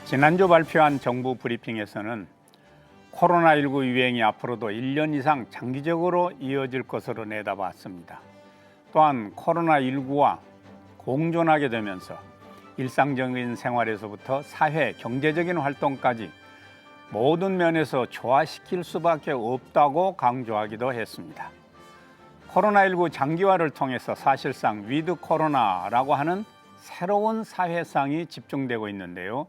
지난주 발표한 정부 브리핑에서는 코로나19 유행이 앞으로도 1년 이상 장기적으로 이어질 것으로 내다봤습니다. 또한 코로나19와 공존하게 되면서 일상적인 생활에서부터 사회, 경제적인 활동까지 모든 면에서 조화시킬 수밖에 없다고 강조하기도 했습니다. 코로나19 장기화를 통해서 사실상 위드 코로나라고 하는 새로운 사회상이 집중되고 있는데요.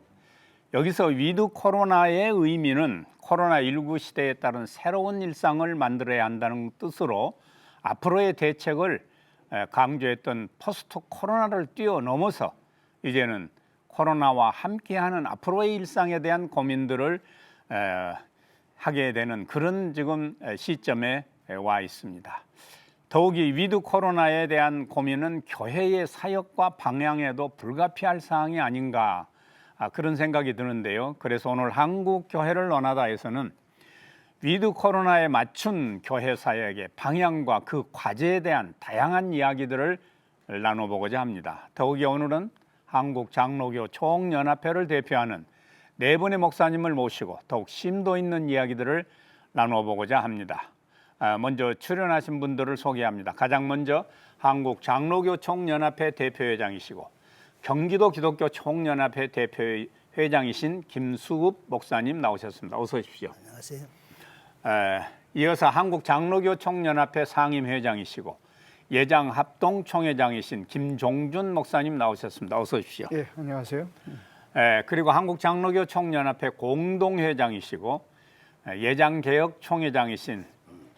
여기서 위드 코로나의 의미는 코로나19 시대에 따른 새로운 일상을 만들어야 한다는 뜻으로 앞으로의 대책을 강조했던 포스트 코로나를 뛰어넘어서 이제는 코로나와 함께하는 앞으로의 일상에 대한 고민들을 하게 되는 그런 지금 시점에 와 있습니다. 더욱이 위드 코로나에 대한 고민은 교회의 사역과 방향에도 불가피할 사항이 아닌가 그런 생각이 드는데요. 그래서 오늘 한국교회를 논하다에서는 위드 코로나에 맞춘 교회 사역의 방향과 그 과제에 대한 다양한 이야기들을 나눠보고자 합니다. 더욱이 오늘은 한국장로교 총연합회를 대표하는 네 분의 목사님을 모시고 더욱 심도 있는 이야기들을 나눠보고자 합니다. 먼저 출연하신 분들을 소개합니다. 가장 먼저 한국장로교 총연합회 대표회장이시고 경기도 기독교 총연합회 대표회장이신 김수읍 목사님 나오셨습니다. 어서 오십시오. 안녕하세요. 이어서 한국장로교 총연합회 상임회장이시고 예장합동 총회장이신 김종준 목사님 나오셨습니다. 어서 오십시오. 예, 안녕하세요. 그리고 한국장로교 총연합회 공동회장이시고 예장개혁 총회장이신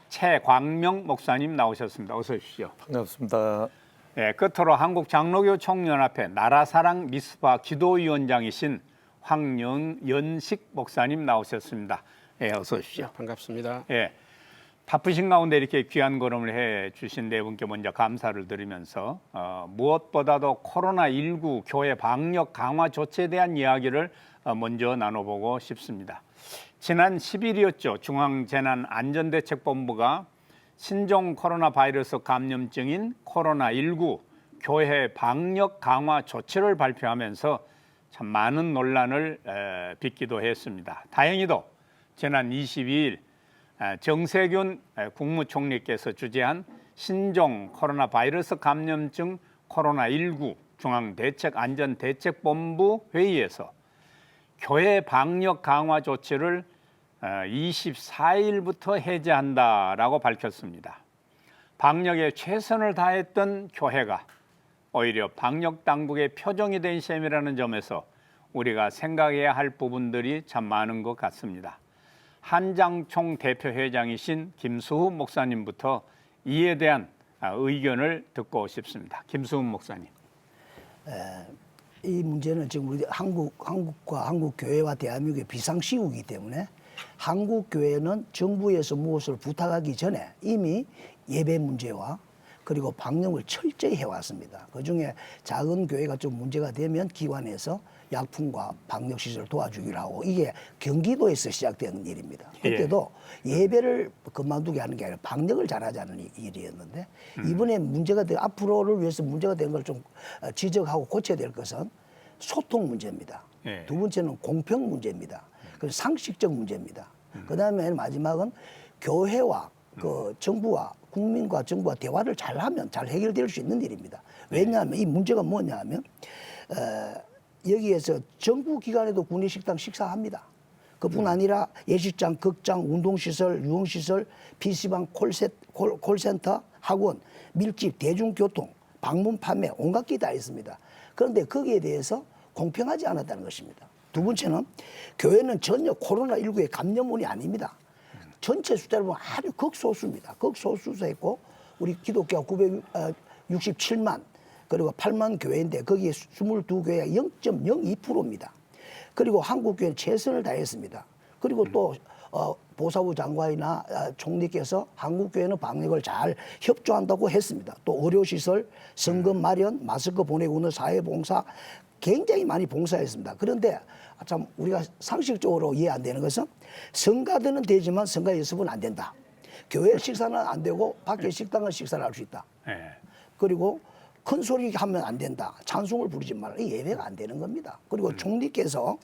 최광명 목사님 나오셨습니다. 어서 오십시오. 반갑습니다. 끝으로 한국장로교 총연합회 나라사랑 미스바 기도위원장이신 황연식 목사님 나오셨습니다. 어서 오십시오. 반갑습니다. 바쁘신 가운데 이렇게 귀한 걸음을 해 주신 네 분께 먼저 감사를 드리면서 무엇보다도 코로나19 교회 방역 강화 조치에 대한 이야기를 먼저 나눠보고 싶습니다. 지난 10일이었죠. 중앙재난안전대책본부가 신종 코로나 바이러스 감염증인 코로나19 교회 방역 강화 조치를 발표하면서 참 많은 논란을 빚기도 했습니다. 다행히도 지난 22일 정세균 국무총리께서 주재한 신종 코로나 바이러스 감염증 코로나19 중앙대책안전대책본부 회의에서 교회 방역 강화 조치를 24일부터 해제한다라고 밝혔습니다. 방역에 최선을 다했던 교회가 오히려 방역 당국의 표정이 된 셈이라는 점에서 우리가 생각해야 할 부분들이 참 많은 것 같습니다. 한장총 대표회장이신 김수읍 목사님부터 이에 대한 의견을 듣고 싶습니다. 김수읍 목사님. 이 문제는 지금 우리 한국과 한국 교회와 대한민국의 비상시국이기 때문에 한국 교회는 정부에서 무엇을 부탁하기 전에 이미 예배 문제와 그리고 방역을 철저히 해왔습니다. 그중에 작은 교회가 좀 문제가 되면 기관에서 약품과 방역시설을 도와주기로 하고 이게 경기도에서 시작된 일입니다. 그때도 예배를 그만두게 하는 게 아니라 방역을 잘하자는 일이었는데 이번에 문제가 돼 앞으로를 위해서 문제가 된 걸 좀 지적하고 고쳐야 될 것은 소통 문제입니다. 두 번째는 공평 문제입니다. 그리고 상식적 문제입니다. 그다음에 마지막은 교회와 그 정부와 국민과 정부와 대화를 잘하면 잘 해결될 수 있는 일입니다. 왜냐하면 이 문제가 뭐냐면 여기에서 정부 기관에도 구내식당 식사합니다. 그뿐 아니라 예식장, 극장, 운동시설, 유흥시설, PC방, 콜센터, 학원, 밀집, 대중교통, 방문 판매, 온갖 게 다 있습니다. 그런데 거기에 대해서 공평하지 않았다는 것입니다. 두 번째는 교회는 전혀 코로나19의 감염원이 아닙니다. 전체 숫자를 보면 아주 극소수입니다. 극소수였고 우리 기독교가 967만 그리고 8만 교회인데 거기에 22교회가 0.02%입니다. 그리고 한국교회는 최선을 다했습니다. 그리고 또 보사부 장관이나 총리께서 한국교회는 방역을 잘 협조한다고 했습니다. 또 의료시설, 성금 마련, 마스크 보내고 오는 사회봉사 굉장히 많이 봉사했습니다. 그런데 참 우리가 상식적으로 이해 안 되는 것은 성가대는 되지만 성가 연습은 안 된다. 교회 식사는 안 되고 밖에 식당은 식사를 할 수 있다. 그리고 큰 소리 하면 안 된다. 찬송을 부르지 마라. 이 예외가 안 되는 겁니다. 그리고 총리께서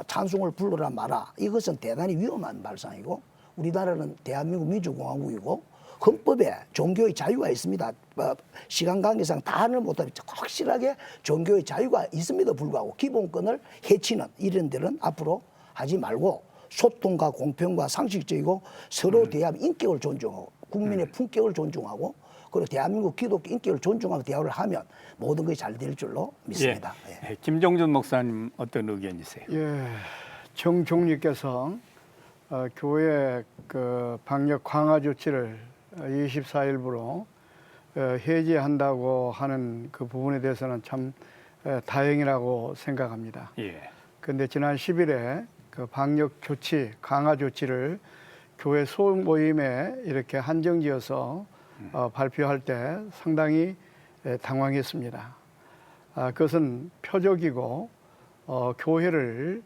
찬송을 부르라 마라. 이것은 대단히 위험한 발상이고 우리나라는 대한민국 민주공화국이고 헌법에 종교의 자유가 있습니다. 시간 관계상 다는 못하면 확실하게 종교의 자유가 있음에도 불구하고 기본권을 해치는 이런 데는 앞으로 하지 말고 소통과 공평과 상식적이고 서로 대한 인격을 존중하고 국민의 품격을 존중하고 그리고 대한민국 기독교 인격을 존중하고 대화를 하면 모든 것이 잘 될 줄로 믿습니다. 예. 김종준 목사님 어떤 의견이세요? 예, 정 총리께서 교회 그 방역 강화 조치를 24일부로 해제한다고 하는 그 부분에 대해서는 참 다행이라고 생각합니다. 예. 그런데 지난 10일에 그 방역 조치 강화 조치를 교회 소모임에 이렇게 한정지어서 발표할 때 상당히 당황했습니다. 그것은 표적이고 교회를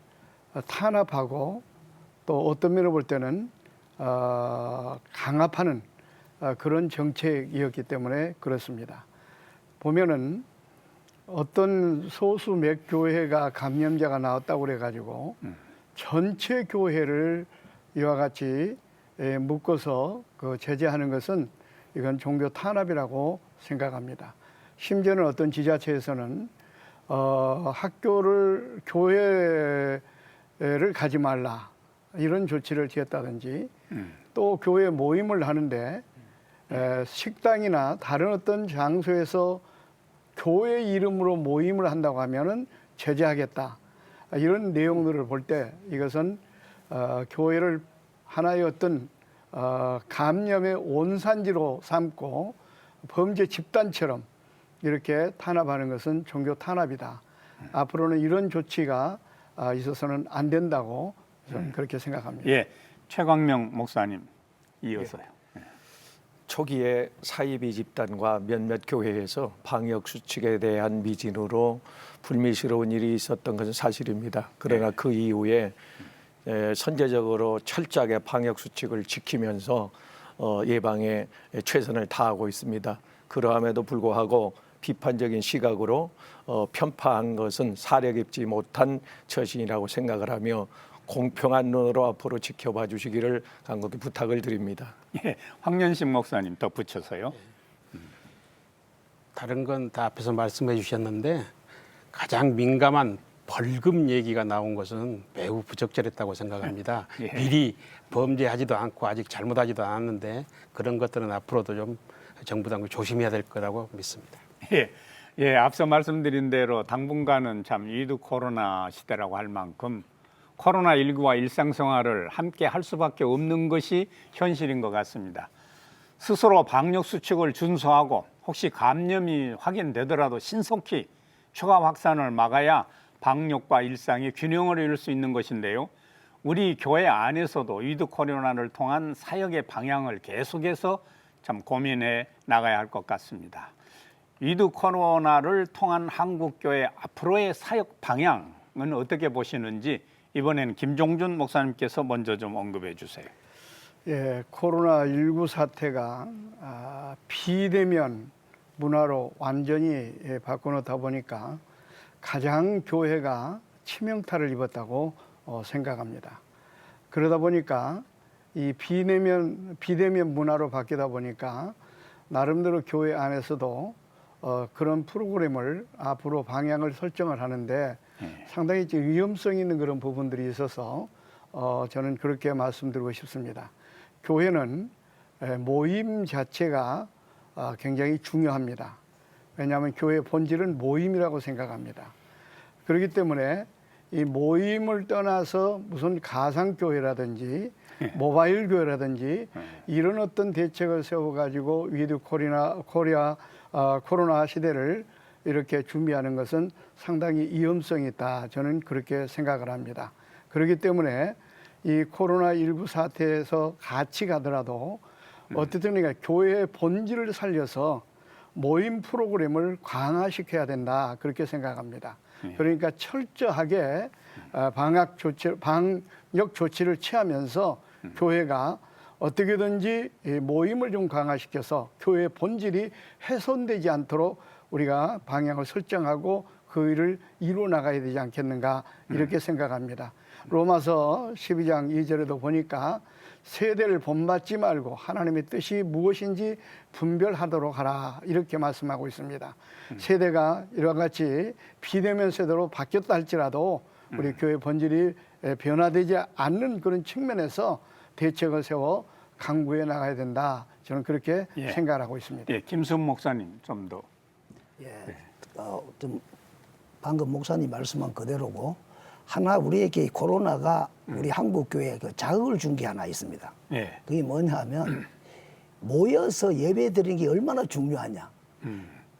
탄압하고 또 어떤 면을 볼 때는 강압하는 그런 정책이었기 때문에 그렇습니다. 보면은 어떤 소수 몇 교회가 감염자가 나왔다고 그래가지고 전체 교회를 이와 같이 묶어서 그 제재하는 것은 이건 종교 탄압이라고 생각합니다. 심지어는 어떤 지자체에서는 학교를 교회를 가지 말라 이런 조치를 취했다든지 또 교회 모임을 하는데 식당이나 다른 어떤 장소에서 교회 이름으로 모임을 한다고 하면은 제재하겠다 이런 내용들을 볼 때 이것은 교회를 하나의 어떤 감염의 온산지로 삼고 범죄 집단처럼 이렇게 탄압하는 것은 종교 탄압이다. 앞으로는 이런 조치가 있어서는 안 된다고 저는 그렇게 생각합니다. 예, 최광명 목사님 이어서요. 초기에 사이비 집단과 몇몇 교회에서 방역 수칙에 대한 미진으로 불미스러운 일이 있었던 것은 사실입니다. 그러나 그 이후에 선제적으로 철저하게 방역 수칙을 지키면서 예방에 최선을 다하고 있습니다. 그러함에도 불구하고 비판적인 시각으로 편파한 것은 사려 깊지 못한 처신이라고 생각을 하며 공평한 눈으로 앞으로 지켜봐 주시기를 간곡히 부탁을 드립니다. 예, 황년식 목사님 덧붙여서요. 다른 건 다 앞에서 말씀해 주셨는데 가장 민감한 벌금 얘기가 나온 것은 매우 부적절했다고 생각합니다. 예. 미리 범죄하지도 않고 아직 잘못하지도 않았는데 그런 것들은 앞으로도 좀 정부 당국 조심해야 될 거라고 믿습니다. 예, 앞서 말씀드린 대로 당분간은 참 위드 코로나 시대라고 할 만큼 코로나19와 일상생활을 함께 할 수밖에 없는 것이 현실인 것 같습니다. 스스로 방역 수칙을 준수하고 혹시 감염이 확인되더라도 신속히 추가 확산을 막아야 방역과 일상이 균형을 이룰 수 있는 것인데요. 우리 교회 안에서도 위드 코로나를 통한 사역의 방향을 계속해서 참 고민해 나가야 할 것 같습니다. 위드 코로나를 통한 한국교회 앞으로의 사역 방향은 어떻게 보시는지 이번에는 김종준 목사님께서 먼저 좀 언급해 주세요. 예, 코로나19 사태가 비대면 문화로 완전히 바꿔놓다 보니까 가장 교회가 치명타를 입었다고 생각합니다. 그러다 보니까 이 비대면 문화로 바뀌다 보니까 나름대로 교회 안에서도 그런 프로그램을 앞으로 방향을 설정을 하는데 상당히 위험성 있는 그런 부분들이 있어서 저는 그렇게 말씀드리고 싶습니다. 교회는 모임 자체가 굉장히 중요합니다. 왜냐하면 교회의 본질은 모임이라고 생각합니다. 그렇기 때문에 이 모임을 떠나서 무슨 가상교회라든지 모바일 교회라든지 이런 어떤 대책을 세워가지고 위드 코로나 시대를 이렇게 준비하는 것은 상당히 위험성이 있다. 저는 그렇게 생각을 합니다. 그렇기 때문에 이 코로나19 사태에서 같이 가더라도 어쨌든 그러니까 교회의 본질을 살려서 모임 프로그램을 강화시켜야 된다. 그렇게 생각합니다. 그러니까 철저하게 방역 조치를 취하면서 교회가 어떻게든지 모임을 좀 강화시켜서 교회의 본질이 훼손되지 않도록 우리가 방향을 설정하고 그 일을 이루어 나가야 되지 않겠는가 이렇게 생각합니다. 로마서 12장 2절에도 보니까 세대를 본받지 말고 하나님의 뜻이 무엇인지 분별하도록 하라 이렇게 말씀하고 있습니다. 세대가 이와 같이 비대면 세대로 바뀌었다 할지라도 우리 교회 본질이 변화되지 않는 그런 측면에서 대책을 세워 강구해 나가야 된다. 저는 그렇게 예. 생각을 하고 있습니다. 예, 김순 목사님 좀 더. 예, 좀 방금 목사님 말씀한 그대로고 하나 우리에게 코로나가 우리 한국 교회에 그 자극을 준 게 하나 있습니다. 예. 그게 뭐냐면 모여서 예배 드리는 게 얼마나 중요하냐.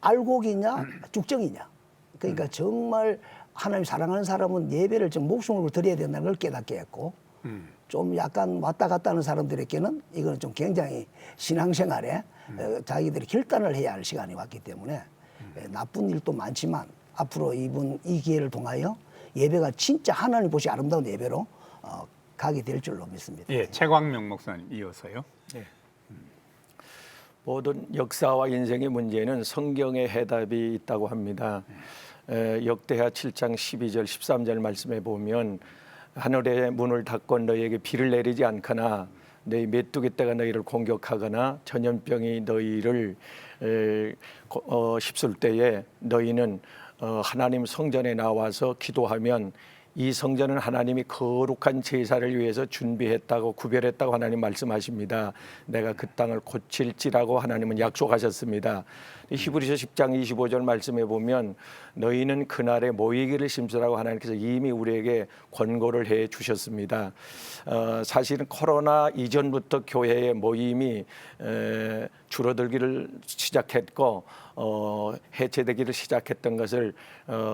알곡이냐 죽정이냐. 그러니까 정말 하나님 사랑하는 사람은 예배를 좀 목숨으로 드려야 된다는 걸 깨닫게 했고 좀 약간 왔다 갔다 하는 사람들에게는 이거는 좀 굉장히 신앙생활에 자기들이 결단을 해야 할 시간이 왔기 때문에 나쁜 일도 많지만 앞으로 이 기회를 통하여 예배가 진짜 하나님 보시 아름다운 예배로 가게 될 줄로 믿습니다. 예, 최광명 목사님 이어서요. 모든 역사와 인생의 문제는 성경의 해답이 있다고 합니다. 역대하 7장 12절 13절 말씀에 보면 하늘의 문을 닫고 너희에게 비를 내리지 않거나 너희 메뚜기 떼가 너희를 공격하거나 전염병이 너희를 휩쓸 때에 너희는 하나님 성전에 나와서 기도하면 이 성전은 하나님이 거룩한 제사를 위해서 준비했다고 구별했다고 하나님 말씀하십니다. 내가 그 땅을 고칠지라고 하나님은 약속하셨습니다. 히브리서 10장 25절 말씀에 보면 너희는 그날에 모이기를 심으라고 하나님께서 이미 우리에게 권고를 해 주셨습니다. 사실은 코로나 이전부터 교회의 모임이 줄어들기를 시작했고 해체되기를 시작했던 것을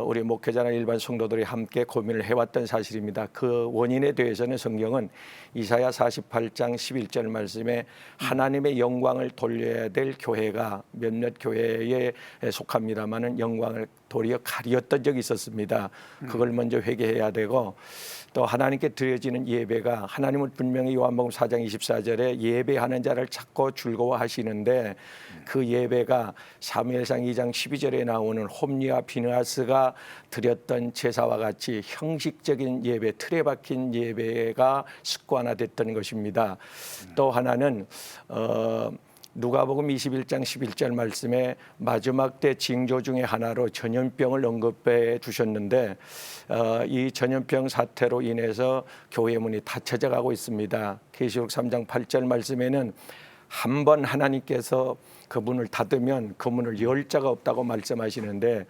우리 목회자나 일반 성도들이 함께 고민을 해왔던 사실입니다. 그 원인에 대해서는 성경은 이사야 48장 11절 말씀에 하나님의 영광을 돌려야 될 교회가 몇몇 교회에 속합니다마는 영광을 도리어 가리었던 적이 있었습니다. 그걸 먼저 회개해야 되고 또 하나님께 드려지는 예배가 하나님은 분명히 요한복음 4장 24절에 예배하는 자를 찾고 즐거워하시는데 그 예배가 사무엘상 2장 12절에 나오는 홈리와 비느하스가 드렸던 제사와 같이 형식적인 예배, 틀에 박힌 예배가 습관화됐던 것입니다. 또 하나는 누가복음 21장 11절 말씀에 마지막 때 징조 중에 하나로 전염병을 언급해 주셨는데 이 전염병 사태로 인해서 교회 문이 닫혀져 가고 있습니다. 계시록 3장 8절 말씀에는 한 번 하나님께서 그 문을 닫으면 그 문을 열 자가 없다고 말씀하시는데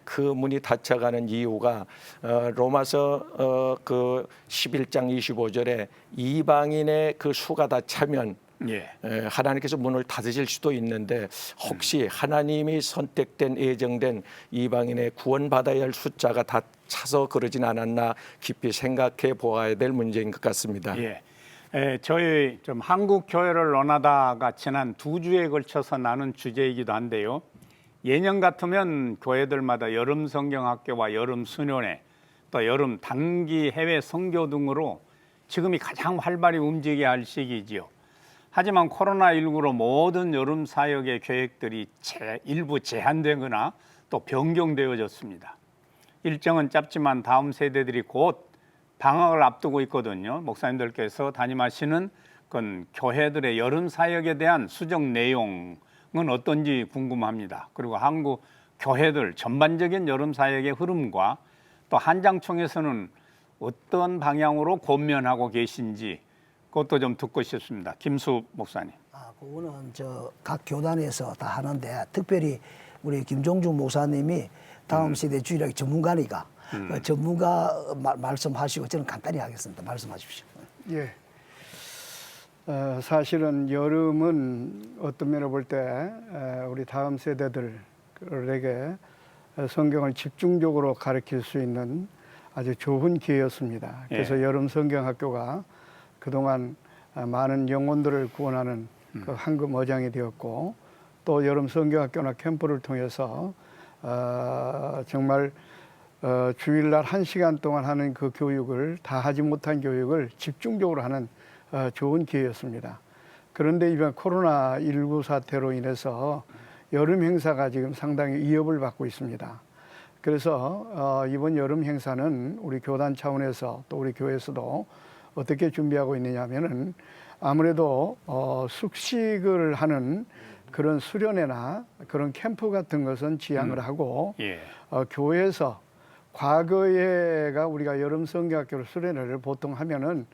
그 문이 닫혀가는 이유가 로마서 그 11장 25절에 이방인의 그 수가 다 차면 예. 하나님께서 문을 닫으실 수도 있는데 혹시 하나님이 선택된 예정된 이방인의 구원받아야 할 숫자가 다 차서 그러진 않았나 깊이 생각해 보아야 될 문제인 것 같습니다. 예. 저희 좀 한국 교회를 논하다가 지난 2주에 걸쳐서 나눈 주제이기도 한데요. 예년 같으면 교회들마다 여름 성경학교와 여름 수련회, 또 여름 단기 해외 선교 등으로 지금이 가장 활발히 움직여야 할 시기지요. 하지만 코로나19로 모든 여름 사역의 계획들이 일부 제한되거나 또 변경되어졌습니다. 일정은 짧지만 다음 세대들이 곧 방학을 앞두고 있거든요. 목사님들께서 담임하시는 그 교회들의 여름 사역에 대한 수정 내용은 어떤지 궁금합니다. 그리고 한국 교회들 전반적인 여름 사역의 흐름과 또 한장총에서는 어떤 방향으로 권면하고 계신지 그것도 좀 듣고 싶습니다. 김수 목사님. 그거는 각 교단에서 다 하는데 특별히 우리 김종중 목사님이 다음 세대 주일학 전문가니까 전문가 말씀하시고 저는 간단히 하겠습니다. 말씀하십시오. 예. 사실은 여름은 어떤 면을 볼 때 우리 다음 세대들에게 성경을 집중적으로 가르칠 수 있는 아주 좋은 기회였습니다. 그래서 여름 성경학교가 그동안 많은 영혼들을 구원하는 그 황금 어장이 되었고 또 여름 성경학교나 캠프를 통해서 정말 주일날 1시간 동안 하는 그 교육을 다 하지 못한 교육을 집중적으로 하는 좋은 기회였습니다. 그런데 이번 코로나19 사태로 인해서 여름 행사가 지금 상당히 위협을 받고 있습니다. 그래서 이번 여름 행사는 우리 교단 차원에서 또 우리 교회에서도 어떻게 준비하고 있느냐 하면은 아무래도 숙식을 하는 그런 수련회나 그런 캠프 같은 것은 지양을 하고 예. 교회에서 과거에가 우리가 여름 성경학교 수련회를 보통 하면은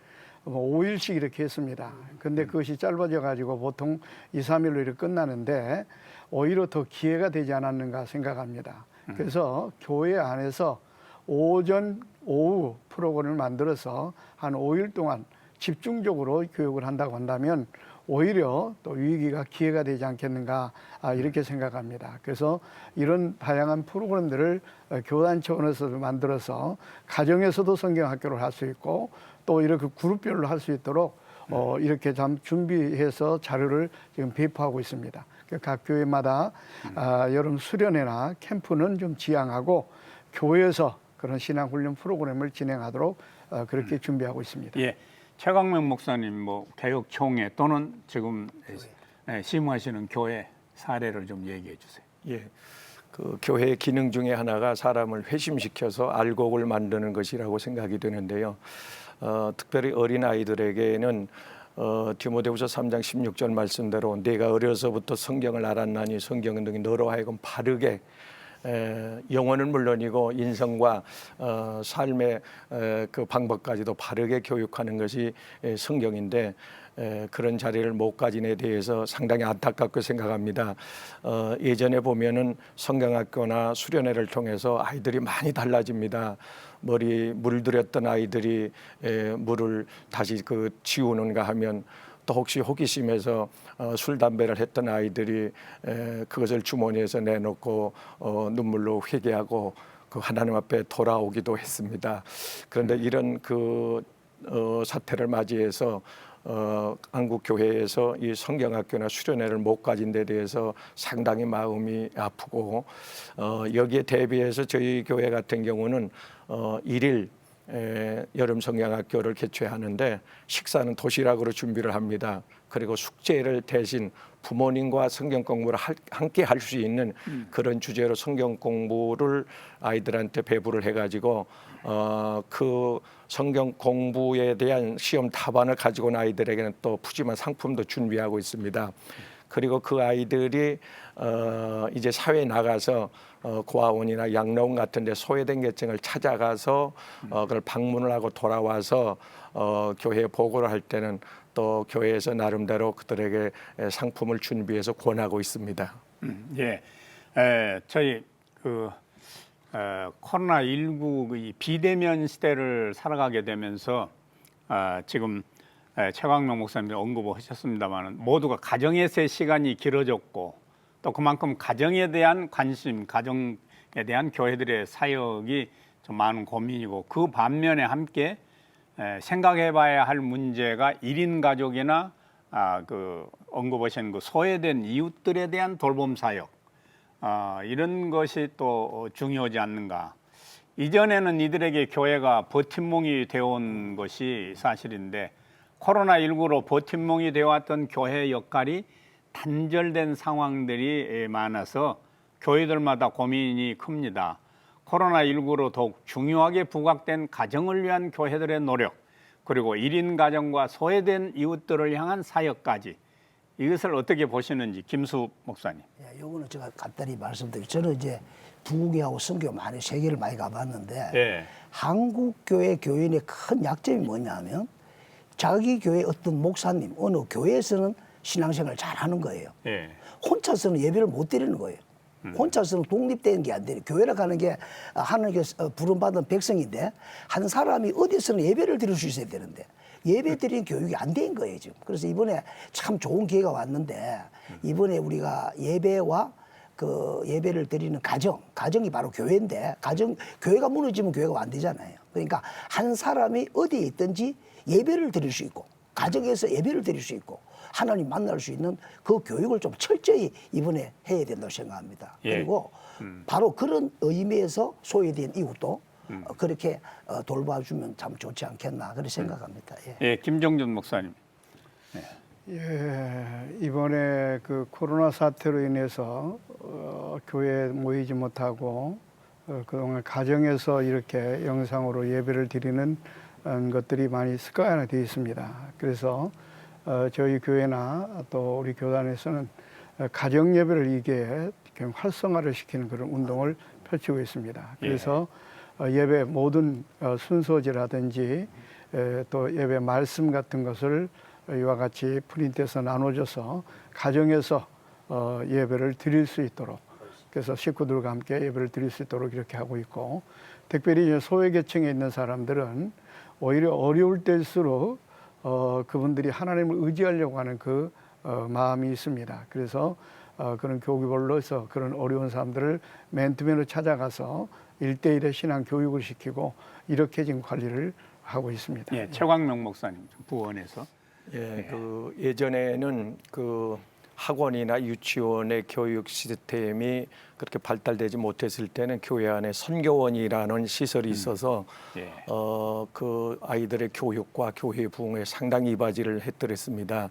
5일씩 이렇게 했습니다. 근데 그것이 짧아져 가지고 보통 2, 3일로 이렇게 끝나는데 오히려 더 기회가 되지 않았는가 생각합니다. 그래서 교회 안에서 오전, 오후 프로그램을 만들어서 한 5일 동안 집중적으로 교육을 한다고 한다면 오히려 또 위기가 기회가 되지 않겠는가 이렇게 생각합니다. 그래서 이런 다양한 프로그램들을 교단 차원에서도 만들어서 가정에서도 성경학교를 할 수 있고 또 이렇게 그룹별로 할 수 있도록 이렇게 좀 준비해서 자료를 지금 배포하고 있습니다. 각 교회마다 여름 수련회나 캠프는 좀 지양하고 교회에서 그런 신앙훈련 프로그램을 진행하도록 그렇게 준비하고 있습니다. 예. 최강명 목사님 뭐 개혁총회 또는 지금 심호하시는 교회 사례를 좀 얘기해 주세요. 예. 그 교회의 기능 중에 하나가 사람을 회심시켜서 알곡을 만드는 것이라고 생각이 되는데요. 특별히 어린 아이들에게는 디모데후서 3장 16절 말씀대로 내가 어려서부터 성경을 알았나니 성경은 등이 너로 하여금 바르게 영혼은 물론이고 인성과 삶의 그 방법까지도 바르게 교육하는 것이 성경인데 그런 자리를 못 가진 에 대해서 상당히 안타깝게 생각합니다. 예전에 보면은 성경학교나 수련회를 통해서 아이들이 많이 달라집니다. 물들였던 아이들이 물을 다시 지우는가 하면 또 혹시 호기심에서 술 담배를 했던 아이들이 그것을 주머니에서 내놓고 눈물로 회개하고 그 하나님 앞에 돌아오기도 했습니다. 그런데 이런 사태를 맞이해서 한국교회에서 이 성경학교나 수련회를 못 가진 데 대해서 상당히 마음이 아프고 여기에 대비해서 저희 교회 같은 경우는 1일 여름 성경학교를 개최하는데 식사는 도시락으로 준비를 합니다. 그리고 숙제를 대신 부모님과 성경 공부를 함께 할 수 있는 그런 주제로 성경 공부를 아이들한테 배부를 해가지고 그 성경 공부에 대한 시험 답안을 가지고 온 아이들에게는 또 푸짐한 상품도 준비하고 있습니다. 그리고 그 아이들이 이제 사회에 나가서 고아원이나 양로원 같은 데 소외된 계층을 찾아가서 그걸 방문을 하고 돌아와서 교회에 보고를 할 때는 또 교회에서 나름대로 그들에게 상품을 준비해서 권하고 있습니다. 예, 저희 코로나19 비대면 시대를 살아가게 되면서 지금 최강명 목사님도 언급을 하셨습니다만 모두가 가정에서의 시간이 길어졌고 또 그만큼 가정에 대한 관심, 가정에 대한 교회들의 사역이 좀 많은 고민이고 그 반면에 함께 생각해봐야 할 문제가 1인 가족이나 언급하신 그 소외된 이웃들에 대한 돌봄 사역 이런 것이 또 중요하지 않는가. 이전에는 이들에게 교회가 버팀목이 되어온 것이 사실인데 코로나19로 버팀목이 되어왔던 교회의 역할이 단절된 상황들이 많아서 교회들마다 고민이 큽니다. 코로나19로 더욱 중요하게 부각된 가정을 위한 교회들의 노력, 그리고 1인 가정과 소외된 이웃들을 향한 사역까지 이것을 어떻게 보시는지 김수 목사님. 요거는 제가 간단히 말씀드릴게요. 저는 이제 부교하고 선교 많이 세계를 많이 가봤는데 예. 한국 교회 교인의 큰 약점이 뭐냐면 자기 교회 어떤 목사님 어느 교회에서는 신앙생활을 잘하는 거예요. 예. 혼자서는 예배를 못 드리는 거예요. 혼자서는 독립되는 게 안 돼요. 교회라 가는 게 하나님께 부름받은 백성인데 한 사람이 어디서는 예배를 드릴 수 있어야 되는데 예배 드리는 교육이 안 된 거예요 지금. 그래서 이번에 참 좋은 기회가 왔는데 이번에 우리가 예배와 그 예배를 드리는 가정이 바로 교회인데 교회가 무너지면 교회가 안 되잖아요. 그러니까 한 사람이 어디에 있든지 예배를 드릴 수 있고 가정에서 예배를 드릴 수 있고 하나님 만날 수 있는 그 교육을 좀 철저히 이번에 해야 된다고 생각합니다. 예. 그리고 바로 그런 의미에서 소외된 이웃도 그렇게 돌봐주면 참 좋지 않겠나 그렇게 생각합니다. 예. 예, 김정준 목사님. 예, 이번에 그 코로나 사태로 인해서 교회에 모이지 못하고 그동안 가정에서 이렇게 영상으로 예배를 드리는 것들이 많이 습관화되어 있습니다. 그래서 저희 교회나 또 우리 교단에서는 가정 예배를 이게 활성화를 시키는 그런 운동을 펼치고 있습니다. 그래서 예배 모든 순서지라든지 또 예배 말씀 같은 것을 이와 같이 프린트해서 나눠줘서 가정에서 예배를 드릴 수 있도록, 그래서 식구들과 함께 예배를 드릴 수 있도록 이렇게 하고 있고, 특별히 이제 소외계층에 있는 사람들은 오히려 어려울 때일수록 그분들이 하나님을 의지하려고 하는 그 마음이 있습니다. 그래서 그런 교구별로 해서 그런 어려운 사람들을 맨투맨으로 찾아가서 1대1의 신앙 교육을 시키고 이렇게 지금 관리를 하고 있습니다. 예, 최광명 목사님 부원에서. 예, 그 예전에는 그 학원이나 유치원의 교육 시스템이 그렇게 발달되지 못했을 때는 교회 안에 선교원이라는 시설이 있어서 예. 그 아이들의 교육과 교회 부흥에 상당히 이바지를 했더랬습니다.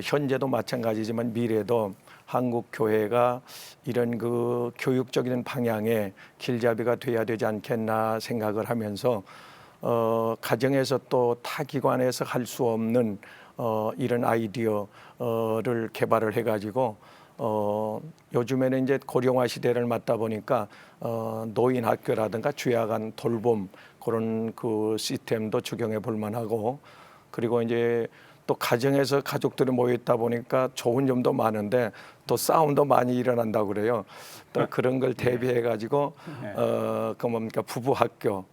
현재도 마찬가지지만 미래도 한국 교회가 이런 그 교육적인 방향의 길잡이가 돼야 되지 않겠나 생각을 하면서 가정에서 또 타 기관에서 할 수 없는 이런 아이디어를 개발을 해가지고 요즘에는 이제 고령화 시대를 맞다 보니까 노인 학교라든가 주야간 돌봄 그런 그 시스템도 적용해 볼 만하고, 그리고 이제 또 가정에서 가족들이 모여 있다 보니까 좋은 점도 많은데 또 싸움도 많이 일어난다고 그래요. 또 그런 걸 대비해 가지고 그 뭡니까 부부 학교,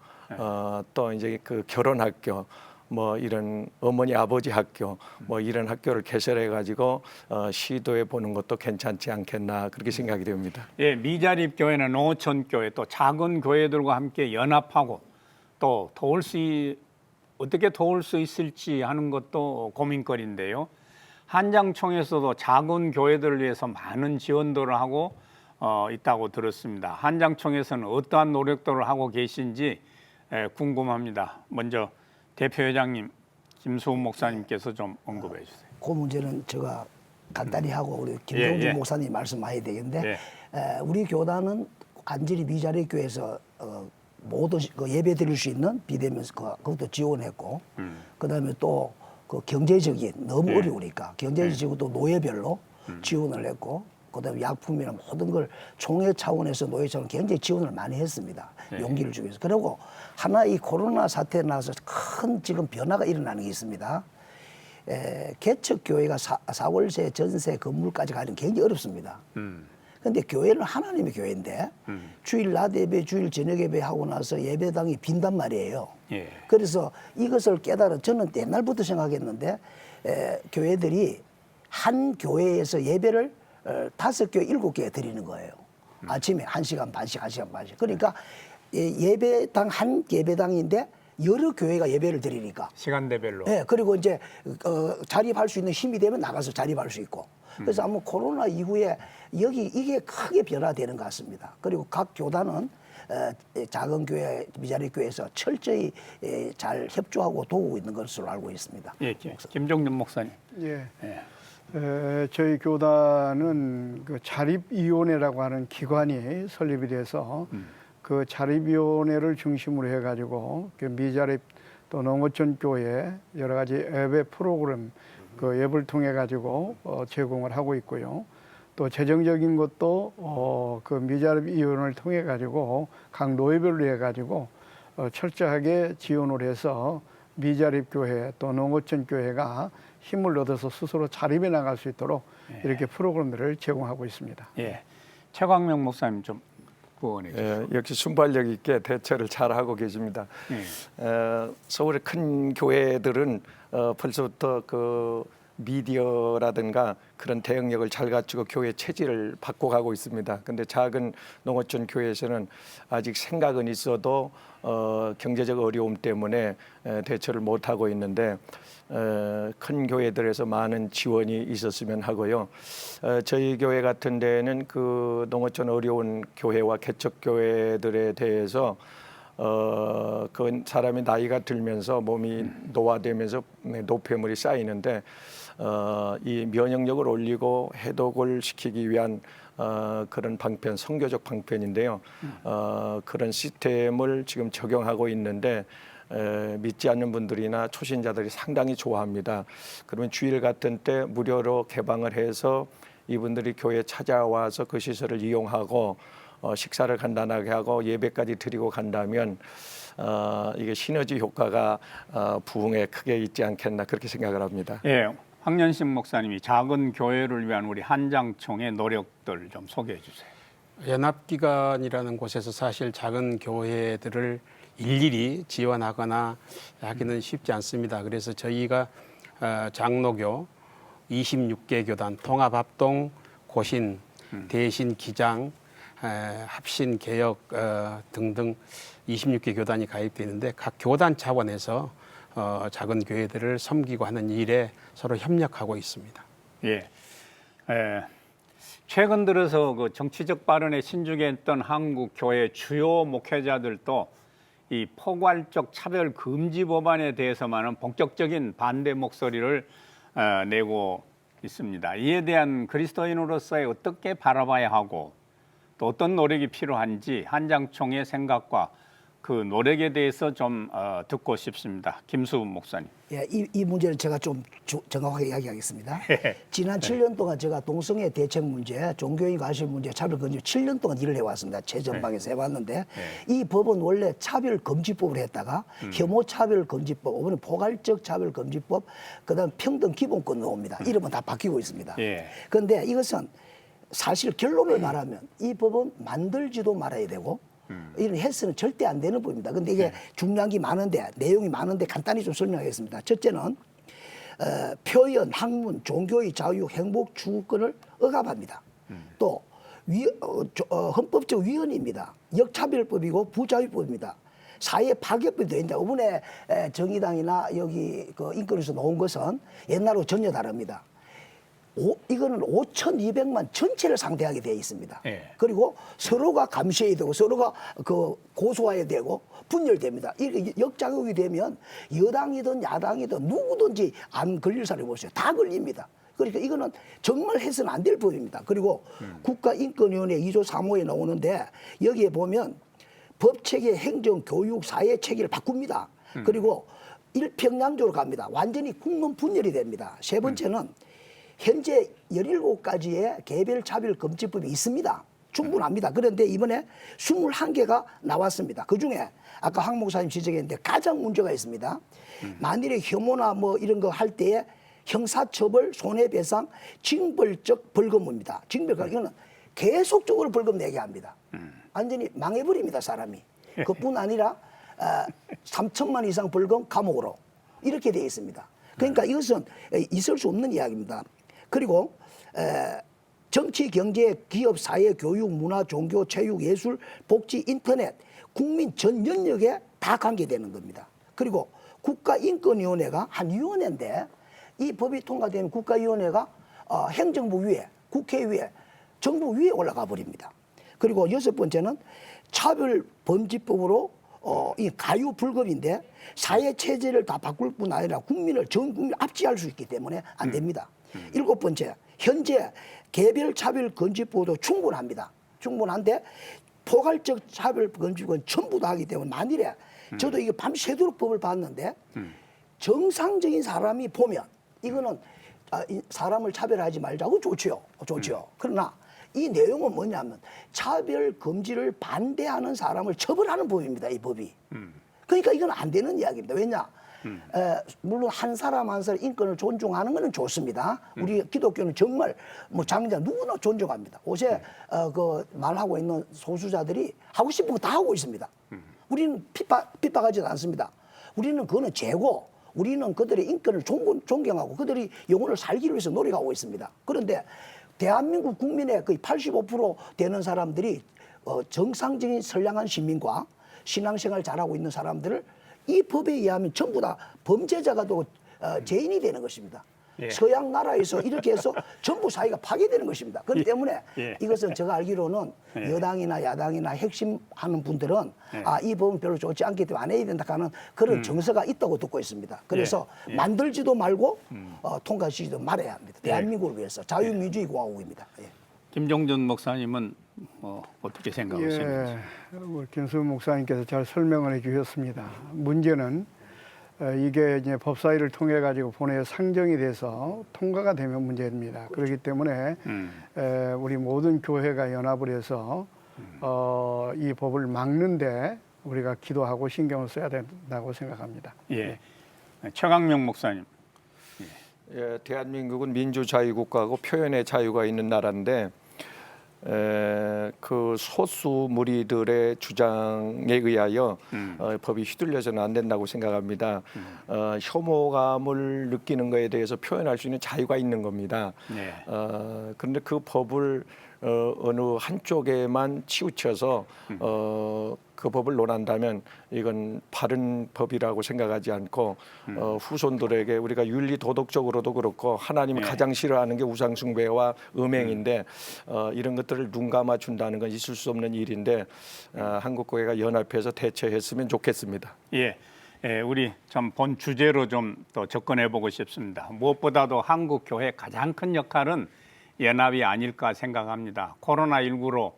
또 이제 그 결혼 학교, 뭐 이런 어머니 아버지 학교, 뭐 이런 학교를 개설해 가지고 시도해 보는 것도 괜찮지 않겠나 그렇게 생각이 됩니다. 예, 미자립 교회나 농어촌 교회 또 작은 교회들과 함께 연합하고 또 어떻게 도울 수 있을지 하는 것도 고민거리인데요. 한장총에서도 작은 교회들을 위해서 많은 지원들을 하고 있다고 들었습니다. 한장총에서는 어떠한 노력들을 하고 계신지 궁금합니다. 먼저 대표회장님 김수훈 목사님께서 좀 언급해 주세요. 그 문제는 제가 간단히 하고 우리 김종준 목사님 말씀해야 되겠는데, 우리 교단은 간절히 미자립 교회에서 모든 그 예배 드릴 수 있는 비대면 그것도 지원했고, 그다음에 또 그 경제적인 너무 어려우니까 경제적이고 또 노예별로 지원을 했고, 그다음에 약품이나 모든 걸 총회 차원에서 노예 차원 굉장히 지원을 많이 했습니다. 용기를 주기 위해서. 그리고 하나 이 코로나 사태 나서 큰 지금 변화가 일어나는 게 있습니다. 개척 교회가 사월세, 전세, 건물까지 가는 게 굉장히 어렵습니다. 근데 교회는 하나님의 교회인데 주일 낮 예배, 주일 저녁 예배 하고 나서 예배당이 빈단 말이에요. 예. 그래서 이것을 깨달아 저는 옛날부터 생각했는데 교회들이 한 교회에서 예배를 5교회, 7교회 드리는 거예요. 아침에 1시간 반씩, 1시간 반씩. 그러니까 예배당 한 예배당인데 여러 교회가 예배를 드리니까. 시간대별로. 네, 그리고 이제 자립할 수 있는 힘이 되면 나가서 자립할 수 있고. 그래서 아마 코로나 이후에 이게 크게 변화되는 것 같습니다. 그리고 각 교단은 작은 교회, 미자립 교회에서 철저히 잘 협조하고 도우고 있는 것으로 알고 있습니다. 예, 김종준 목사님. 예. 저희 교단은 그 자립위원회라고 하는 기관이 설립이 돼서 그 자립위원회를 중심으로 해가지고 그 미자립 또 농어촌 교회 여러 가지 예배 프로그램 그 앱을 통해 가지고 제공을 하고 있고요. 또 재정적인 것도 그 미자립위원회를 통해 가지고 각 노예별로 해 가지고 철저하게 지원을 해서 미자립 교회 또 농어촌 교회가 힘을 얻어서 스스로 자립해 나갈 수 있도록 이렇게 프로그램들을 제공하고 있습니다. 예, 최광명 목사님 좀 구원해 주세요. 역시 순발력 있게 대처를 잘 하고 계십니다. 서울의 큰 교회들은 벌써부터 그 미디어라든가 그런 대응력을 잘 갖추고 교회 체질을 바꿔가고 있습니다. 근데 작은 농어촌 교회에서는 아직 생각은 있어도 경제적 어려움 때문에 대처를 못하고 있는데 큰 교회들에서 많은 지원이 있었으면 하고요. 저희 교회 같은 데는 그 농어촌 어려운 교회와 개척 교회들에 대해서 그 사람이 나이가 들면서 몸이 노화되면서 노폐물이 쌓이는데 이 면역력을 올리고 해독을 시키기 위한 그런 방편, 선교적 방편인데요. 그런 시스템을 지금 적용하고 있는데 믿지 않는 분들이나 초신자들이 상당히 좋아합니다. 그러면 주일 같은 때 무료로 개방을 해서 이분들이 교회에 찾아와서 그 시설을 이용하고 식사를 간단하게 하고 예배까지 드리고 간다면 이게 시너지 효과가 부흥에 크게 있지 않겠나 그렇게 생각을 합니다. 예, 황년식 목사님이 작은 교회를 위한 우리 한장총의 노력들 좀 소개해 주세요. 연합기관이라는 곳에서 사실 작은 교회들을 일일이 지원하거나 하기는 쉽지 않습니다. 그래서 저희가 장로교 26개 교단, 통합합동, 고신, 대신, 기장, 합신, 개혁 등등 26개 교단이 가입되어 있는데 각 교단 차원에서 작은 교회들을 섬기고 하는 일에 서로 협력하고 있습니다. 예, 최근 들어서 그 정치적 발언에 신중했던 한국 교회 주요 목회자들도 이 포괄적 차별 금지 법안에 대해서만은 본격적인 반대 목소리를 내고 있습니다. 이에 대한 그리스도인으로서의 어떻게 바라봐야 하고 또 어떤 노력이 필요한지 한장총의 생각과 그 노력에 대해서 좀 듣고 싶습니다. 김수 목사님. 예, 이 문제는 제가 좀 정확하게 이야기하겠습니다. 지난 7년 동안 제가 동성애 대책 문제, 종교인 가실 문제, 차별 금지 7년 동안 일을 해왔습니다. 최전방에서 해왔는데 이 법은 원래 차별 금지법을 했다가 혐오 차별 금지법, 오늘 포괄적 차별 금지법, 그다음 평등 기본권 나옵니다. 이름은 다 바뀌고 있습니다. 그런데 이것은 사실 결론을 말하면 이 법은 만들지도 말아야 되고 이런 헬스는 절대 안 되는 법입니다. 근데 이게 중요한 게 많은데 내용이 많은데 간단히 좀 설명하겠습니다. 첫째는 표현, 학문, 종교의 자유, 행복 추구권을 억압합니다. 또 헌법적 위헌입니다. 역차별법이고 부자유법입니다. 사회 파괴법이 된다. 이번에 정의당이나 여기 그 인권에서 나온 것은 옛날하고 전혀 다릅니다. 이거는 5,200만 전체를 상대하게 되어 있습니다. 그리고 서로가 감시해야 되고 서로가 그 고소해야 되고 분열됩니다. 이게 역자극이 되면 여당이든 야당이든 누구든지 안 걸릴 사람이 없어요. 다 걸립니다. 그러니까 이거는 정말 해서는 안 될 법입니다. 그리고 국가인권위원회 2조 3호에 나오는데 여기에 보면 법체계, 행정, 교육, 사회 체계를 바꿉니다. 그리고 일평양조로 갑니다. 완전히 국론 분열이 됩니다. 세 번째는 현재 17가지의 개별 차별 금지법이 있습니다. 충분합니다. 그런데 이번에 21개가 나왔습니다. 그중에 아까 황 목사님 지적했는데 가장 문제가 있습니다. 만일에 혐오나 뭐 이런 거 할 때에 형사처벌, 손해배상, 징벌적 벌금입니다. 징벌금 이거는 계속적으로 벌금 내게 합니다. 완전히 망해버립니다, 사람이. 그뿐 아니라 3천만 이상 벌금 감옥으로 이렇게 되어 있습니다. 그러니까 이것은 있을 수 없는 이야기입니다. 그리고 정치, 경제, 기업, 사회, 교육, 문화, 종교, 체육, 예술, 복지, 인터넷, 국민 전 영역에 다 관계되는 겁니다. 그리고 국가인권위원회가 한 위원회인데 이 법이 통과되면 국가위원회가 행정부 위에, 국회 위에, 정부 위에 올라가 버립니다. 그리고 여섯 번째는 차별범죄법으로 이 가유 불급인데 사회 체제를 다 바꿀 뿐 아니라 국민을 전 국민 압제할 수 있기 때문에 안 됩니다. 일곱 번째, 현재 개별 차별 금지법도 충분합니다. 충분한데 포괄적 차별 금지법은 전부 다 하기 때문에 만일에 저도 이게 밤새도록 법을 봤는데 정상적인 사람이 보면 이거는 사람을 차별하지 말자고 좋지요. 그러나 이 내용은 뭐냐면 차별 금지를 반대하는 사람을 처벌하는 법입니다. 이 법이. 그러니까 이건 안 되는 이야기입니다. 왜냐? 물론 한 사람 한 사람 인권을 존중하는 것은 좋습니다. 우리 기독교는 정말 뭐 장자 누구나 존중합니다. 옷에 그 말하고 있는 소수자들이 하고 싶은 거 다 하고 있습니다. 우리는 핍박하지도 않습니다. 우리는 그거는 죄고 우리는 그들의 인권을 존경하고 그들이 영혼을 살기 위해서 노력하고 있습니다. 그런데 대한민국 국민의 거의 85% 되는 사람들이 정상적인 선량한 시민과 신앙생활 잘하고 있는 사람들을 이 법에 의하면 전부 다 범죄자가 되고 죄인이 되는 것입니다. 예. 서양 나라에서 이렇게 해서 전부 사회가 파괴되는 것입니다. 그렇기 때문에 예. 이것은 제가 알기로는 예. 여당이나 야당이나 핵심하는 분들은 예. 이 법은 별로 좋지 않기 때문에 안 해야 된다 하는 그런 정서가 있다고 듣고 있습니다. 그래서 예. 만들지도 말고 통과시키지도 말아야 합니다. 예. 대한민국을 위해서 자유민주주의 공화국입니다. 예. 김종준 목사님은 어떻게 생각하시는지? 우리 김수훈 목사님께서 잘 설명을 해주셨습니다. 문제는 이게 이제 법사위를 통해 가지고 본회의에 상정이 돼서 통과가 되면 문제입니다. 그렇기 때문에 우리 모든 교회가 연합을 해서 이 법을 막는데 우리가 기도하고 신경을 써야 된다고 생각합니다. 예. 최강명 목사님. 예, 대한민국은 민주자유국가고 표현의 자유가 있는 나라인데 그 소수 무리들의 주장에 의하여 법이 휘둘려서는 안 된다고 생각합니다. 혐오감을 느끼는 것에 대해서 표현할 수 있는 자유가 있는 겁니다. 네. 그런데 그 법을 어느 한쪽에만 치우쳐서 그 법을 논한다면 이건 바른 법이라고 생각하지 않고 후손들에게 우리가 윤리 도덕적으로도 그렇고 하나님이 네. 가장 싫어하는 게 우상숭배와 음행인데 이런 것들을 눈 감아 준다는 건 있을 수 없는 일인데 한국교회가 연합해서 대처했으면 좋겠습니다. 예. 예, 우리 좀 본 주제로 좀 더 접근해 보고 싶습니다. 무엇보다도 한국 교회의 가장 큰 역할은 연합이 아닐까 생각합니다. 코로나19로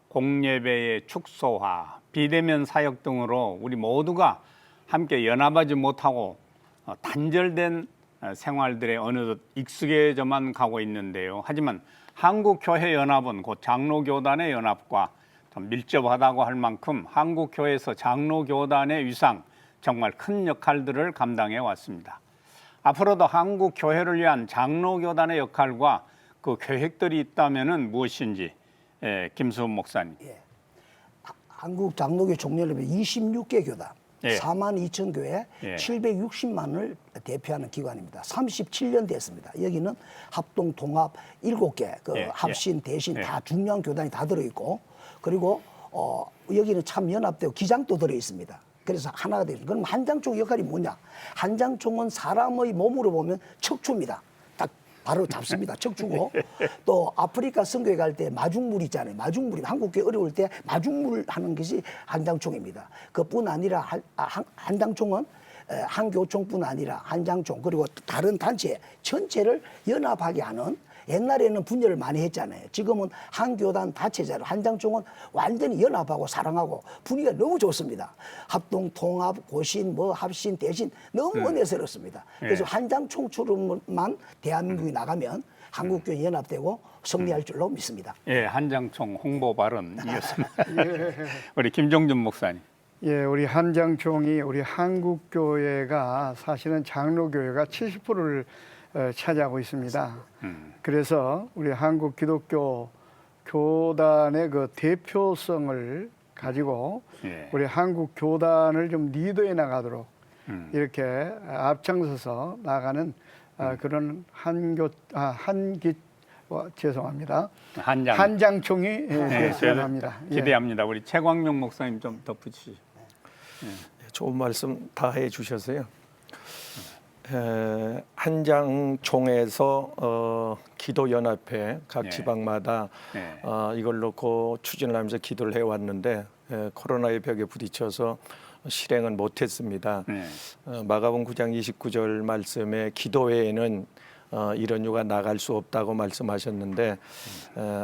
공예배의 축소화, 비대면 사역 등으로 우리 모두가 함께 연합하지 못하고 단절된 생활들에 어느덧 익숙해져만 가고 있는데요. 하지만 한국교회연합은 곧 장로교단의 연합과 좀 밀접하다고 할 만큼 한국교회에서 장로교단의 위상, 정말 큰 역할들을 감당해 왔습니다. 앞으로도 한국교회를 위한 장로교단의 역할과 그 계획들이 있다면은 무엇인지 김수훈 목사님. 예. 한국 장로교 총연합회 26개 교단, 예. 4만 2천 교회, 예. 760만을 대표하는 기관입니다. 37년 됐습니다. 여기는 합동 통합 7개, 그 예. 합신, 대신 예. 다 중요한 교단이 다 들어있고, 그리고 여기는 참 연합되고 기장도 들어있습니다. 그래서 하나가 되죠. 그럼 한장총 역할이 뭐냐? 한장총은 사람의 몸으로 보면 척추입니다. 딱 바로 잡습니다. 척추고 또 아프리카 선교회 갈 때 마중물 있잖아요. 마중물이 한국교회 어려울 때 마중물 하는 것이 한장총입니다. 그뿐 아니라 한장총은 한교총뿐 아니라 한장총 그리고 다른 단체 전체를 연합하게 하는 옛날에는 분열을 많이 했잖아요. 지금은 한교단 다체제로 한장총은 완전히 연합하고 사랑하고 분위기가 너무 좋습니다. 합동, 통합, 고신, 합신, 대신 너무 은혜스럽습니다. 그래서 한장총처럼만 대한민국이 나가면 한국교회 연합되고 승리할 줄로 믿습니다. 예, 한장총 홍보 발언이었습니다. 우리 김종준 목사님. 예, 우리 한장총이 우리 한국교회가 사실은 장로교회가 70%를 차지하고 있습니다. 그래서 우리 한국 기독교 교단의 그 대표성을 가지고 예. 우리 한국 교단을 좀 리더해 나가도록 이렇게 앞장서서 나가는 그런 죄송합니다. 한장총이 되어야 기대합니다. 우리 최광명 목사님 좀 덧붙이시죠. 좋은 말씀 다 해주셔서요. 한장총에서 기도연합회 각 네. 지방마다 네. 이걸 놓고 추진을 하면서 기도를 해왔는데 코로나의 벽에 부딪혀서 실행은 못했습니다. 네. 마가복음 9장 29절 말씀에 기도회에는 이런 유가 나갈 수 없다고 말씀하셨는데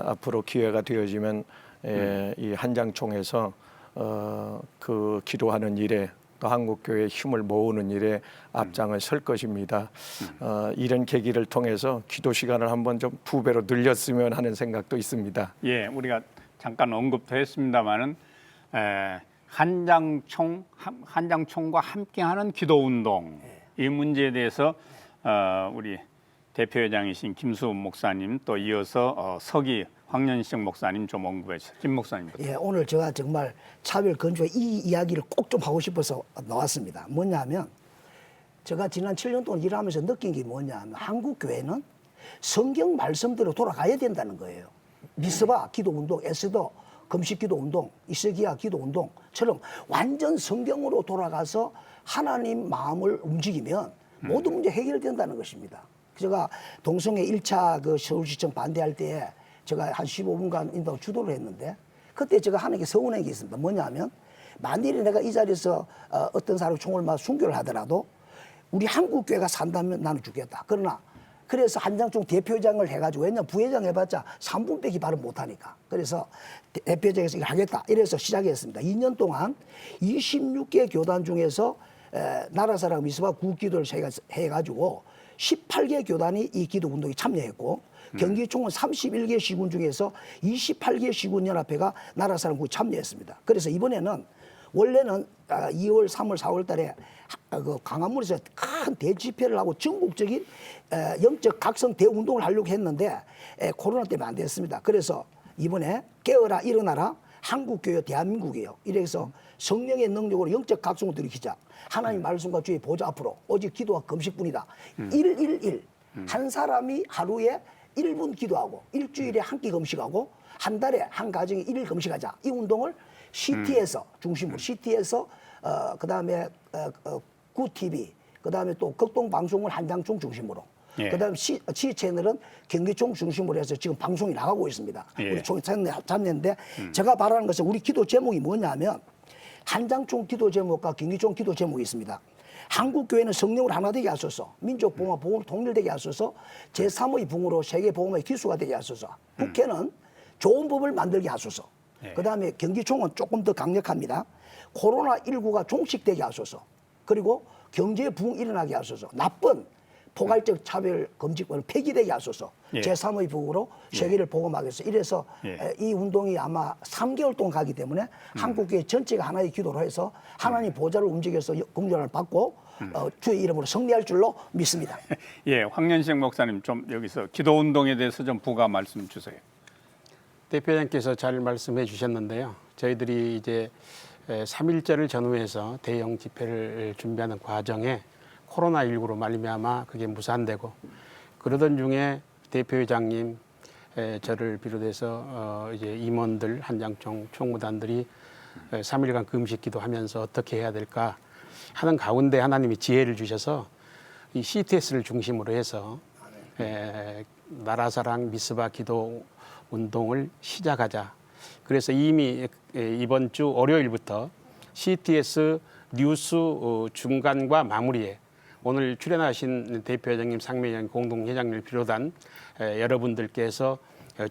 앞으로 기회가 되어지면 이 한장총에서 그 기도하는 일에 또 한국교회의 힘을 모으는 일에 앞장을 설 것입니다. 이런 계기를 통해서 기도 시간을 한번 좀 2배로 늘렸으면 하는 생각도 있습니다. 예, 우리가 잠깐 언급도 했습니다마는 한장총과 함께하는 기도운동 이 문제에 대해서 우리 대표회장이신 김수훈 목사님 또 이어서 서기 황년식 목사님 좀 언급해 주세요. 김 목사님부터. 예, 오늘 제가 정말 차별 건조의 이 이야기를 꼭 좀 하고 싶어서 나왔습니다. 뭐냐면 제가 지난 7년 동안 일하면서 느낀 게 뭐냐면 한국 교회는 성경 말씀대로 돌아가야 된다는 거예요. 미스바 기도운동, 에스더 금식 기도운동, 이스기야 기도운동처럼 완전 성경으로 돌아가서 하나님 마음을 움직이면 모든 문제 해결된다는 것입니다. 제가 동성애 1차 그 서울시청 반대할 때 제가 한 15분간 인도 주도를 했는데 그때 제가 하는 게 서운한 게 있습니다. 뭐냐면 만일에 내가 이 자리에서 어떤 사람이 총을 맞아 순교를 하더라도 우리 한국교회가 산다면 나는 죽겠다. 그러나 그래서 한장총 대표장을 해가지고 왜냐면 부회장 해봤자 3분밖에 발언 못하니까 그래서 대표장에서 이걸 하겠다 이래서 시작했습니다. 2년 동안 26개 교단 중에서 나라사랑 미스바 구기도를 해가지고 18개 교단이 이 기도 운동에 참여했고 경기총은 31개 시군 중에서 28개 시군연합회가 나라사랑 구 참여했습니다. 그래서 이번에는 원래는 2월, 3월, 4월 달에 그 광화문에서 큰 대집회를 하고 전국적인 영적 각성 대운동을 하려고 했는데 코로나 때문에 안 됐습니다. 그래서 이번에 깨어라 일어나라 한국교회 대한민국이에요. 이래서 성령의 능력으로 영적 각성을 들이키자. 하나님 말씀과 주의 보좌 앞으로 오직 기도와 금식뿐이다. 111 한 사람이 하루에 1분 기도하고 일주일에 한 끼 금식하고 한 달에 한 가정에 1일 금식하자. 이 운동을 CT에서 중심으로 CT에서 그다음에 구TV 그다음에 또 극동 방송을 한장총 중심으로 예. 그다음에 C 채널은 경기총 중심으로 해서 지금 방송이 나가고 있습니다. 예. 우리 총이 참여했는데 제가 바라는 것은 우리 기도 제목이 뭐냐면 한장총 기도 제목과 경기총 기도 제목이 있습니다. 한국교회는 성령으로 하나 되게 하소서, 민족복음과 복음을 통일되게 하소서, 제3의 붕으로 세계복음의 기수가 되게 하소서, 국회는 좋은 법을 만들게 하소서. 네. 그다음에 경기총은 조금 더 강력합니다. 코로나19가 종식되게 하소서. 그리고 경제 부흥 일어나게 하소서. 나쁜 포괄적 차별 금지권을 폐기되게 하소서. 예. 제3의 부흥으로 세계를 복음하게 해서 이래서 예. 이 운동이 아마 3개월 동안 가기 때문에 한국교회 전체가 하나의 기도로 해서 하나님 보좌를 움직여서 긍정을 받고 주의 이름으로 승리할 줄로 믿습니다. 예, 황년식 목사님 좀 여기서 기도 운동에 대해서 좀 부가 말씀 주세요. 대표장께서 잘 말씀해 주셨는데요. 저희들이 이제 3.1절을 전후해서 대형 집회를 준비하는 과정에 코로나19로 말미암아 그게 무산되고 그러던 중에 대표회장님 저를 비롯해서 이제 임원들 한장총 총무단들이 3일간 금식 기도하면서 어떻게 해야 될까 하는 가운데 하나님이 지혜를 주셔서 이 CTS를 중심으로 해서 나라사랑 미스바 기도 운동을 시작하자. 그래서 이미 이번 주 월요일부터 CTS 뉴스 중간과 마무리에 오늘 출연하신 대표회장님, 상무회장님, 공동회장님을 비롯한 여러분들께서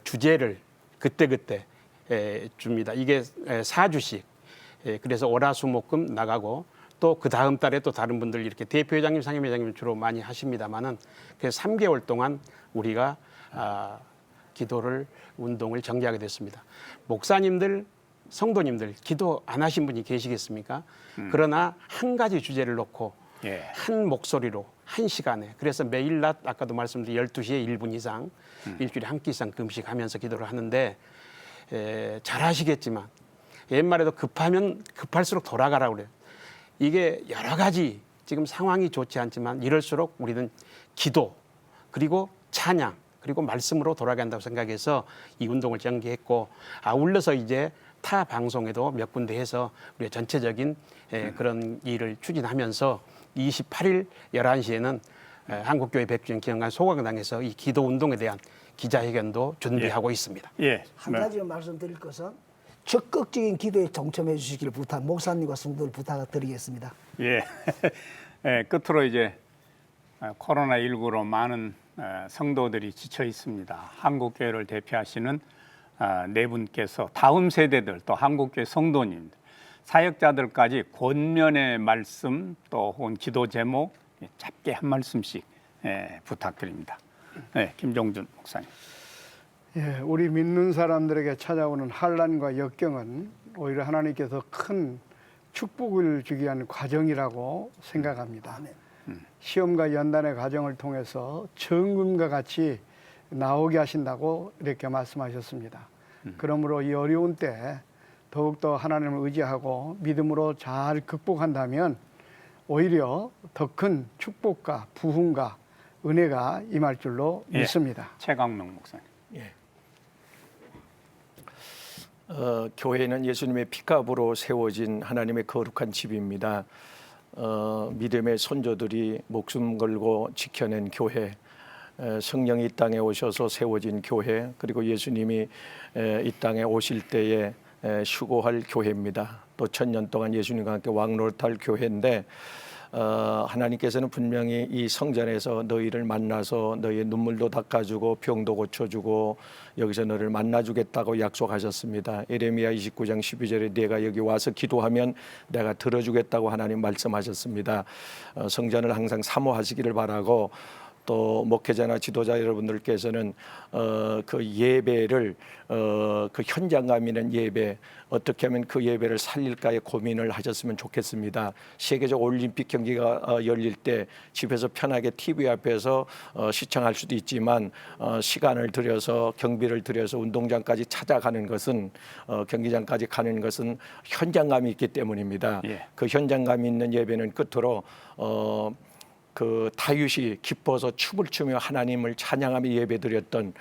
주제를 그때그때 줍니다. 이게 4주씩 그래서 월화수목금 나가고 또 그 다음 달에 또 다른 분들 이렇게 대표회장님, 상임회장님 주로 많이 하십니다만은 그래서 3개월 동안 우리가 기도를 운동을 전개하게 됐습니다. 목사님들, 성도님들 기도 안 하신 분이 계시겠습니까? 그러나 한 가지 주제를 놓고 예. 한 목소리로 한 시간에 그래서 매일 낮 아까도 말씀드린 12시에 1분 이상 일주일에 한 끼 이상 금식하면서 기도를 하는데 잘 아시겠지만 옛말에도 급하면 급할수록 돌아가라 그래요. 이게 여러 가지 지금 상황이 좋지 않지만 이럴수록 우리는 기도 그리고 찬양 그리고 말씀으로 돌아간다고 생각해서 이 운동을 전개했고 아울러서 이제 타 방송에도 몇 군데 해서 우리가 전체적인 그런 일을 추진하면서 28일 11시에는 한국교회 백주년 기념관 소강당에서 이 기도 운동에 대한 기자회견도 준비하고 있습니다. 예. 한 가지 말씀드릴 것은 적극적인 기도에 동참해 주시기를 목사님과 성도를 부탁드리겠습니다. 예. 예, 끝으로 이제 코로나19로 많은 성도들이 지쳐 있습니다. 한국교회를 대표하시는 네 분께서 다음 세대들 또 한국교회 성도님들 사역자들까지 권면의 말씀 또 혹은 기도 제목 짧게 한 말씀씩 부탁드립니다. 네, 김종준 목사님. 예, 우리 믿는 사람들에게 찾아오는 환난과 역경은 오히려 하나님께서 큰 축복을 주기 위한 과정이라고 생각합니다. 시험과 연단의 과정을 통해서 정금과 같이 나오게 하신다고 이렇게 말씀하셨습니다. 그러므로 이 어려운 때 더욱더 하나님을 의지하고 믿음으로 잘 극복한다면 오히려 더 큰 축복과 부흥과 은혜가 임할 줄로 믿습니다. 최강명 목사님. 교회는 예수님의 피값으로 세워진 하나님의 거룩한 집입니다. 믿음의 선조들이 목숨 걸고 지켜낸 교회, 성령이 이 땅에 오셔서 세워진 교회, 그리고 예수님이 이 땅에 오실 때에 휴거할 교회입니다. 또 1000년 동안 예수님과 함께 왕노릇할 교회인데 하나님께서는 분명히 이 성전에서 너희를 만나서 너희의 눈물도 닦아주고 병도 고쳐주고 여기서 너를 만나주겠다고 약속하셨습니다. 예레미야 29장 12절에 내가 여기 와서 기도하면 내가 들어주겠다고 하나님 말씀하셨습니다. 성전을 항상 사모하시기를 바라고, 또 목회자나 지도자 여러분들께서는 그 예배를 그 현장감 있는 예배, 어떻게 하면 그 예배를 살릴까에 고민을 하셨으면 좋겠습니다. 세계적 올림픽 경기가 열릴 때 집에서 편하게 TV 앞에서 시청할 수도 있지만 시간을 들여서 경비를 들여서 운동장까지 찾아가는 것은 경기장까지 가는 것은 현장감이 있기 때문입니다. 예. 그 현장감 있는 예배는 끝으로 그 다윗이 기뻐서 춤을 추며 하나님을 찬양하며 예배드렸던,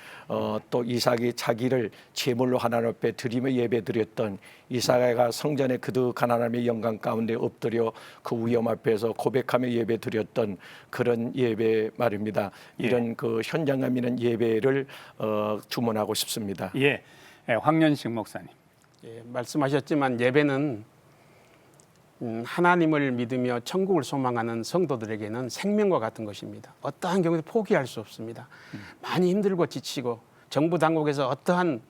또 이삭이 자기를 제물로 하나님 앞에 드리며 예배드렸던, 이삭아가 성전에 그득한 하나님의 영광 가운데 엎드려 그 위엄 앞에서 고백하며 예배드렸던 그런 예배 말입니다. 이런 그 현장감 있는 예배를 주문하고 싶습니다. 예, 황년식 목사님. 예, 말씀하셨지만 예배는 하나님을 믿으며 천국을 소망하는 성도들에게는 생명과 같은 것입니다. 어떠한 경우도 포기할 수 없습니다. 많이 힘들고 지치고 정부 당국에서 어떠한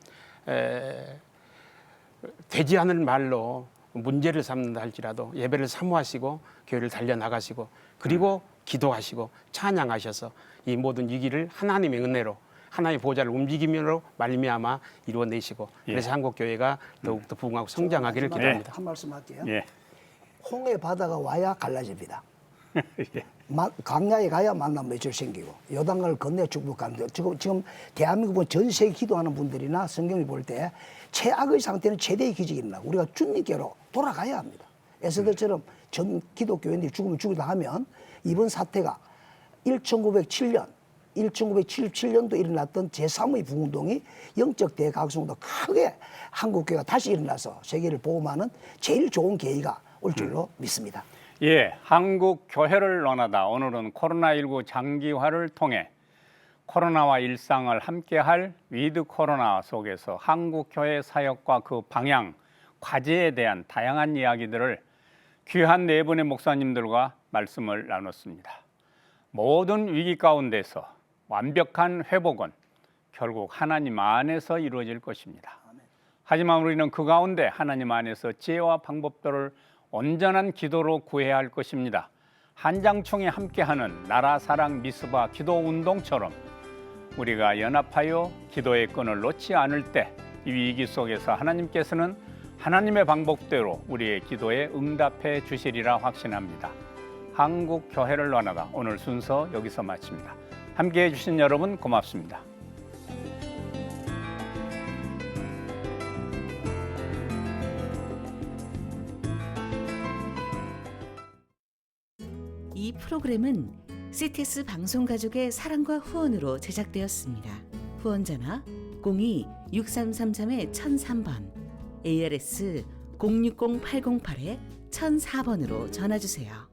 되지 않을 말로 문제를 삼는다 할지라도 예배를 사모하시고 교회를 달려나가시고 그리고 기도하시고 찬양하셔서 이 모든 위기를 하나님의 은혜로 하나님의 보좌를 움직임으로 말미암아 이루어내시고 그래서 한국교회가 더욱더 부흥하고 성장하기를 기도합니다. 한 말씀 할게요. 예. 홍해 바다가 와야 갈라집니다. 예. 광야에 가야 만남 며칠 생기고 요단강을 건너 축복하는데 지금 대한민국은 전 세계 기도하는 분들이나 성경을 볼 때 최악의 상태는 최대의 기적입니다. 우리가 주님께로 돌아가야 합니다. 에스더처럼 전 기독교인들이 죽으면 죽이다 하면 이번 사태가 1977년도 일어났던 제3의 부운동이 영적 대각성도 크게 한국교회가 다시 일어나서 세계를 보험하는 제일 좋은 계기가 올 줄로 믿습니다. 예, 한국 교회를 논하다. 오늘은 코로나19 장기화를 통해 코로나와 일상을 함께할 위드 코로나 속에서 한국 교회 사역과 그 방향, 과제에 대한 다양한 이야기들을 귀한 네 분의 목사님들과 말씀을 나눴습니다. 모든 위기 가운데서 완벽한 회복은 결국 하나님 안에서 이루어질 것입니다. 하지만 우리는 그 가운데 하나님 안에서 지혜와 방법들을 온전한 기도로 구해야 할 것입니다. 한장총이 함께하는 나라 사랑 미스바 기도 운동처럼 우리가 연합하여 기도의 끈을 놓지 않을 때 이 위기 속에서 하나님께서는 하나님의 방법대로 우리의 기도에 응답해 주시리라 확신합니다. 한국 교회를 논하다 오늘 순서 여기서 마칩니다. 함께해 주신 여러분 고맙습니다. 이 프로그램은 CTS 방송가족의 사랑과 후원으로 제작되었습니다. 후원전화 02-6333-1003번, ARS 060-808-1004번으로 전화주세요.